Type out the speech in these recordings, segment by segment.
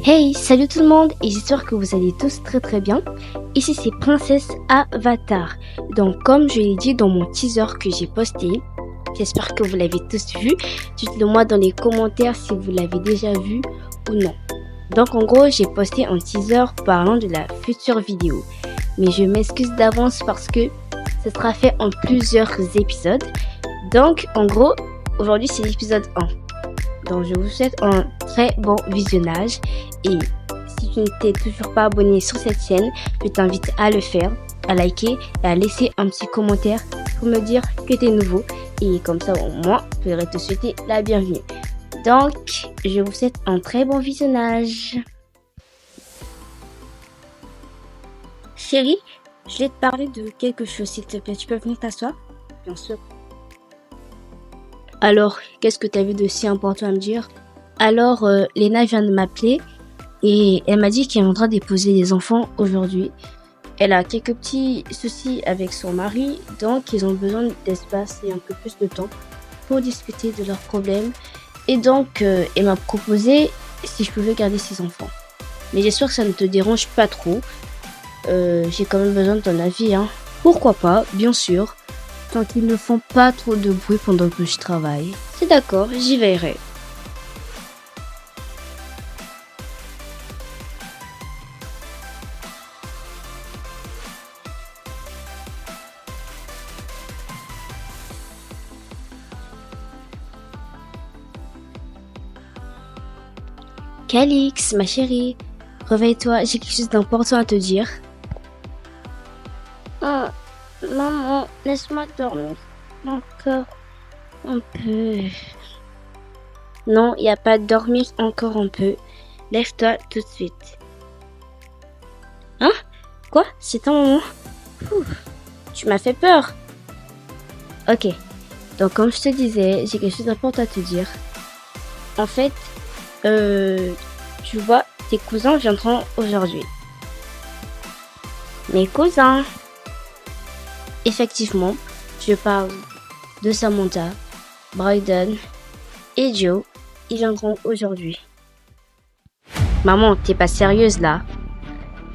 Hey, salut tout le monde et j'espère que vous allez tous très bien. Ici c'est Princesse Avatar. Donc comme je l'ai dit dans mon teaser que j'ai posté, j'espère que vous l'avez tous vu. Dites-le moi dans les commentaires si vous l'avez déjà vu ou non. Donc en gros j'ai posté un teaser parlant de la future vidéo. Mais je m'excuse d'avance parce que ce sera fait en plusieurs épisodes. Donc en gros aujourd'hui c'est l'épisode 1. Donc je vous souhaite un très bon visionnage et si tu ne t'es toujours pas abonné sur cette chaîne, je t'invite à le faire, à liker et à laisser un petit commentaire pour me dire que tu es nouveau et comme ça au moins je pourrais te souhaiter la bienvenue. Donc je vous souhaite un très bon visionnage. Chérie, je vais te parler de quelque chose s'il te plaît, tu peux venir t'asseoir? Bien sûr. Alors, qu'est-ce que tu as vu de si important à me dire? Alors, Léna vient de m'appeler et elle m'a dit qu'elle viendra déposer les enfants aujourd'hui. Elle a quelques petits soucis avec son mari, donc ils ont besoin d'espace et un peu plus de temps pour discuter de leurs problèmes. Et donc, elle m'a proposé si je pouvais garder ses enfants. Mais j'espère que ça ne te dérange pas trop. J'ai quand même besoin de ton avis, hein. Pourquoi pas, bien sûr. Tant qu'ils ne font pas trop de bruit pendant que je travaille. C'est d'accord, j'y veillerai. Calix, ma chérie, réveille-toi, j'ai quelque chose d'important à te dire. Oh, maman, laisse-moi dormir encore un peu. Non, il n'y a pas de dormir encore un peu. Lève-toi tout de suite. Hein? Quoi? C'est ton moment? Tu m'as fait peur. Ok. Donc comme je te disais, j'ai quelque chose d'important à te dire. En fait, tu vois, tes cousins viendront aujourd'hui. Mes cousins? Effectivement, je parle de Samantha, Bryden et Joe. Ils viendront aujourd'hui. Maman, t'es pas sérieuse là?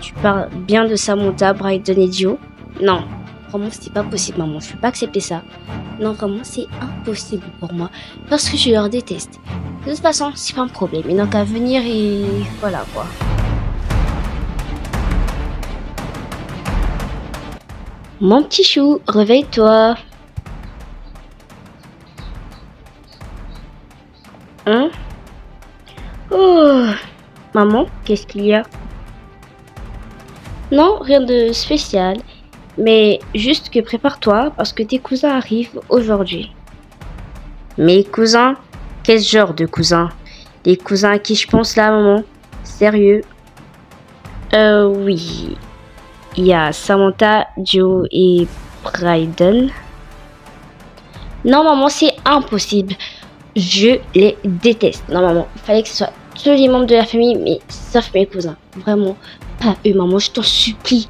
Tu parles bien de Samantha, Bryden et Joe? Non, vraiment c'est pas possible maman, je peux pas accepter ça. Non vraiment c'est impossible pour moi parce que je leur déteste. De toute façon c'est pas un problème, ils n'ont qu'à venir et voilà quoi. Mon petit chou, réveille-toi. Hein? Oh, maman, qu'est-ce qu'il y a? Non, rien de spécial. Mais juste que prépare-toi parce que tes cousins arrivent aujourd'hui. Mes cousins? Quel genre de cousins? Les cousins à qui je pense là, maman? Sérieux? Oui. Il y a Samantha, Joe et Bryden. Non, maman, c'est impossible. Je les déteste. Non, maman, il fallait que ce soit tous les membres de la famille, mais sauf mes cousins. Vraiment, pas eux, maman, je t'en supplie.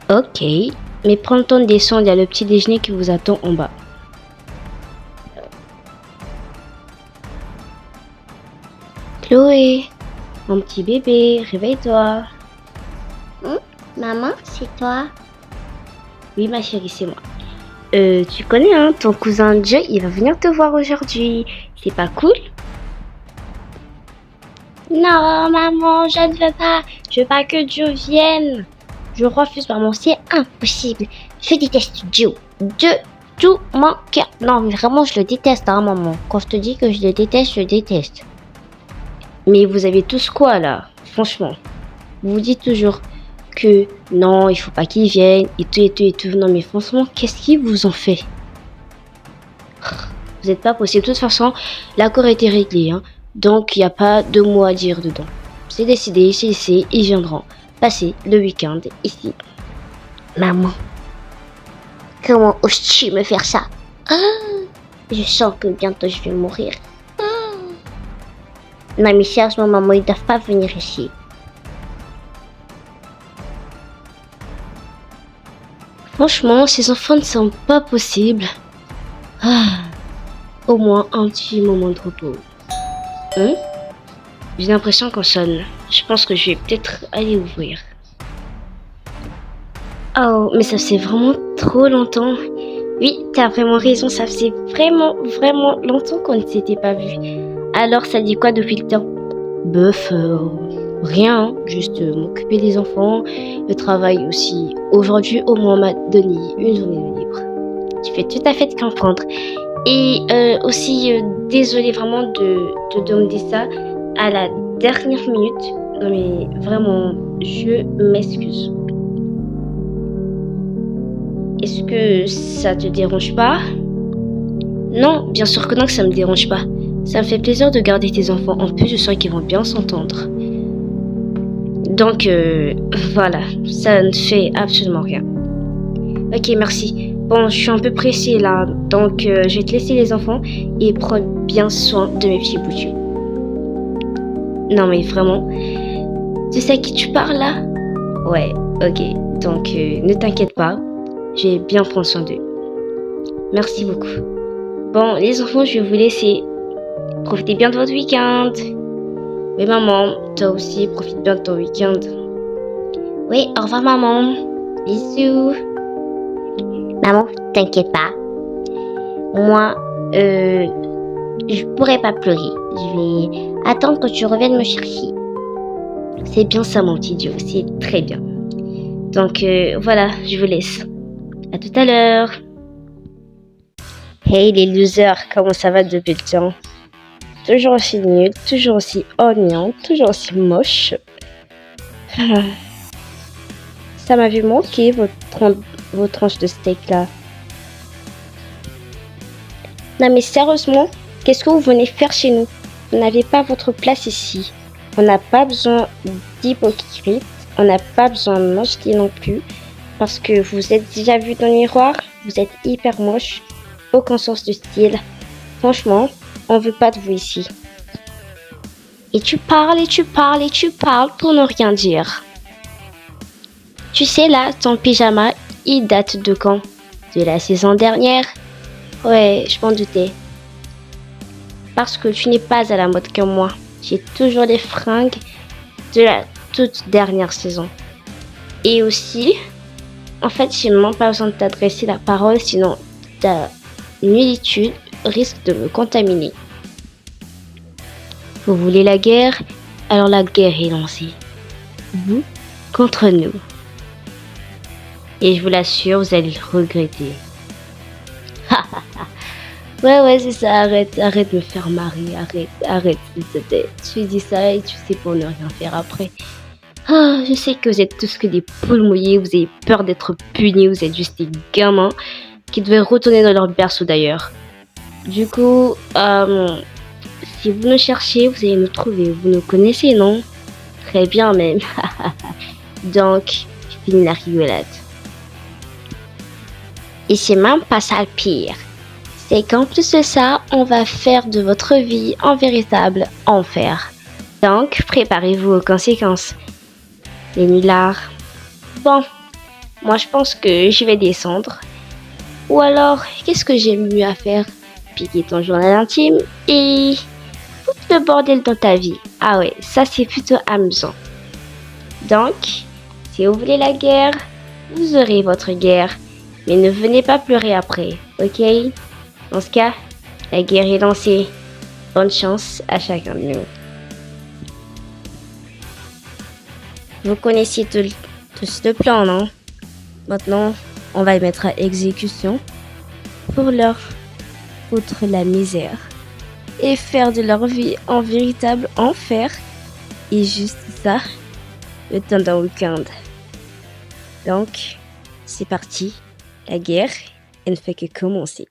Ok, mais prends le temps de descendre, il y a le petit déjeuner qui vous attend en bas. Chloé, mon petit bébé, réveille-toi. Maman, c'est toi? Oui, ma chérie, c'est moi. Tu connais, hein, ton cousin Joe, il va venir te voir aujourd'hui. C'est pas cool? Non, maman, je ne veux pas. Je veux pas que Joe vienne. Je refuse, maman, c'est impossible. Je déteste Joe. De tout mon cœur. Non, mais vraiment, je le déteste, hein, maman. Quand je te dis que je le déteste, je le déteste. Mais vous avez tous quoi, là? Franchement. Vous vous dites toujours que non, il faut pas qu'ils viennent, et tout, et tout, et tout. Non, mais franchement, qu'est-ce qu'ils vous ont fait? Vous n'êtes pas possible. De toute façon, l'accord a été réglé, hein. Donc, il n'y a pas de mots à dire dedans. C'est décidé, c'est ici, ils viendront passer le week-end ici. Maman, comment oses-tu me faire ça? Je sens que bientôt je vais mourir. Non mais sérieusement maman, ils doivent pas venir ici. Franchement, ces enfants ne sont pas possibles. Au moins un petit moment de repos. Hein? J'ai l'impression qu'on sonne. Je pense que je vais peut-être aller ouvrir. Oh, mais ça faisait vraiment trop longtemps. Oui, t'as vraiment raison, ça faisait vraiment, vraiment longtemps qu'on ne s'était pas vu. Alors, ça dit quoi depuis le temps? Bof, rien, hein. Juste m'occuper des enfants, le travail aussi. Aujourd'hui, au moins, on m'a donné une journée libre. Tu fais tout à fait de comprendre. Et aussi, désolée vraiment de te demander ça à la dernière minute. Non mais vraiment, je m'excuse. Est-ce que ça te dérange pas? Non, bien sûr que non, que ça me dérange pas. Ça me fait plaisir de garder tes enfants. En plus, je sens qu'ils vont bien s'entendre. Donc, voilà, ça ne fait absolument rien. Ok, merci. Bon, je suis un peu pressée là, donc je vais te laisser les enfants et prendre bien soin de mes petits boutons. Non mais vraiment, tu sais à qui tu parles là? Ouais, ok, donc ne t'inquiète pas, je vais bien prendre soin d'eux. Merci beaucoup. Bon, les enfants, je vais vous laisser. Profitez bien de votre week-end. Oui maman, toi aussi, profite bien de ton week-end. Oui, au revoir maman. Bisous. Maman, t'inquiète pas. Moi, je pourrais pas pleurer. Je vais attendre que tu reviennes me chercher. C'est bien ça mon petit Joe, c'est très bien. Donc voilà, je vous laisse. À tout à l'heure. Hey les losers, comment ça va depuis le temps? Toujours aussi nul, toujours aussi ennuyant, toujours aussi moche. Ça m'avait manqué vos tranches de steak là. Non mais sérieusement, qu'est-ce que vous venez faire chez nous? Vous n'avez pas votre place ici. On n'a pas besoin d'hypocrite, on n'a pas besoin de mocheté non plus. Parce que vous êtes déjà vu dans le miroir, vous êtes hyper moche, aucun sens de style. Franchement, on veut pas de vous ici. Et tu parles et tu parles et tu parles pour ne rien dire. Tu sais là, ton pyjama, il date de quand? De la saison dernière? Ouais, je m'en doutais. Parce que tu n'es pas à la mode comme moi. J'ai toujours les fringues de la toute dernière saison. Et aussi, en fait, j'ai même pas besoin de t'adresser la parole, sinon ta nullitude risque de me contaminer. Vous voulez la guerre? Alors la guerre est lancée. Vous contre nous. Et je vous l'assure, vous allez le regretter. Ouais, c'est ça, arrête de me faire marrer, arrête, s'il te plaît. Tu dis ça et tu sais pour ne rien faire après. Ah, je sais que vous êtes tous que des poules mouillées, vous avez peur d'être punis, vous êtes juste des gamins qui devaient retourner dans leur berceau d'ailleurs. Du coup, si vous nous cherchez, vous allez nous trouver. Vous nous connaissez, non? Très bien même. Donc, je finis la rigolade. Et c'est même pas ça le pire. C'est qu'en plus de ça, on va faire de votre vie un véritable enfer. Donc, préparez-vous aux conséquences. Les nullards. Bon, moi je pense que je vais descendre. Ou alors, qu'est-ce que j'ai mieux à faire? Piquer ton journal intime et foutre le bordel dans ta vie. Ah ouais, ça c'est plutôt amusant. Donc, si vous voulez la guerre, vous aurez votre guerre. Mais ne venez pas pleurer après, ok? Dans ce cas, la guerre est lancée. Bonne chance à chacun de nous. Vous connaissiez tous le plan, non? Maintenant, on va le mettre à exécution pour leur foutre la misère et faire de leur vie un véritable enfer. Et juste ça, le temps d'un week-end. Donc, c'est parti. La guerre, elle ne fait que commencer.